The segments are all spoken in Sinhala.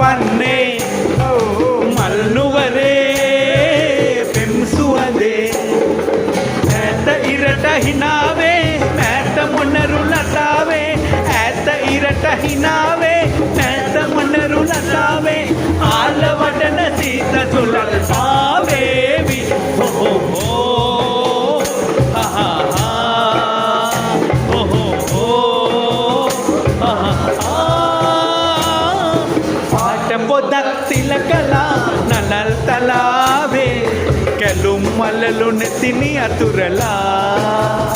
වන්නේ මල්නුවරේ පෙම්සුවදේ ඈත ඉරට හිනාවේ මෑත මොනරු ලතාවේ ඈත ඉරට හිනාවේ මෑත මොනරු ලතාවේ ආල වඩන සීත සුලල් පාවේවි හෝ හෝ හා පොදක් තිලකලා නලල් තලාවේ කැලුම් මලලු නැතිනි අතුරලා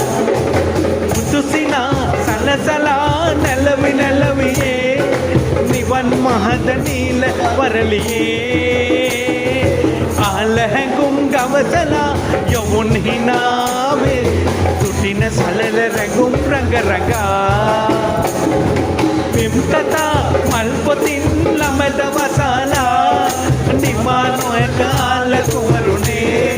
මුතුසිනා සලසලා නැලවි නැලවියේ නිවන් මහද නීල වරලියේ ආල හැඟුම් ගවසලා යොමුන් හිනාවේ තුටින සලල රැඟුම් රඟ රඟා පිම්කතා මල් පොතින් ළමද වසලා නිමානොයක ආල කුමරුනේ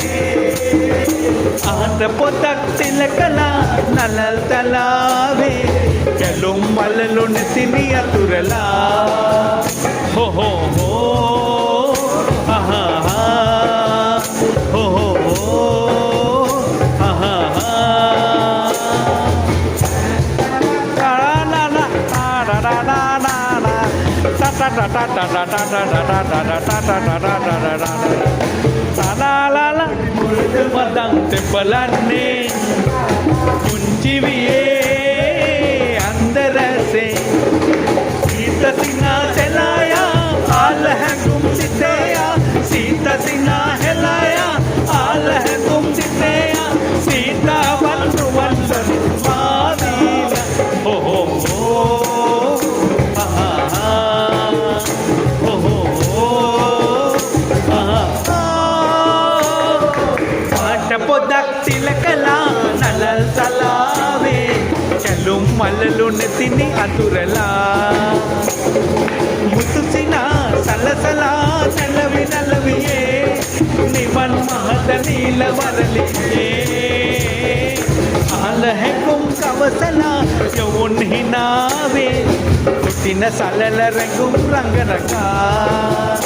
ආත පොතක් තිලකලා නලල් තලාවේ කැලුම් මලලු නැතිනි අතුරලා හෝ හෝ හෝ ආහා හෝ හෝ ආහා මදන් තෙපලන්නේ පුංචිවියේ අන්දරසේ සීත සිනා සෙලායා ආල හැඟුම් සිතේයා සීත සිනා හෙලායා ආල හැඟුම් සිතේයා සීතාවන් රුවන් මාදීලා හෝ හෝ හෝ පොදක් තිලකලා නලල් තලාවේ කැලුම් මලලු නැතිනි අතුරලා මුතුසිනා සලසලා නැලවි නැලවියේ නිවන් මහද නීල වරලියේ ආල හැඟුම් කවසලා යොවුන් හිනාවේ තුටින සලල රැඟුම් රඟ රඟා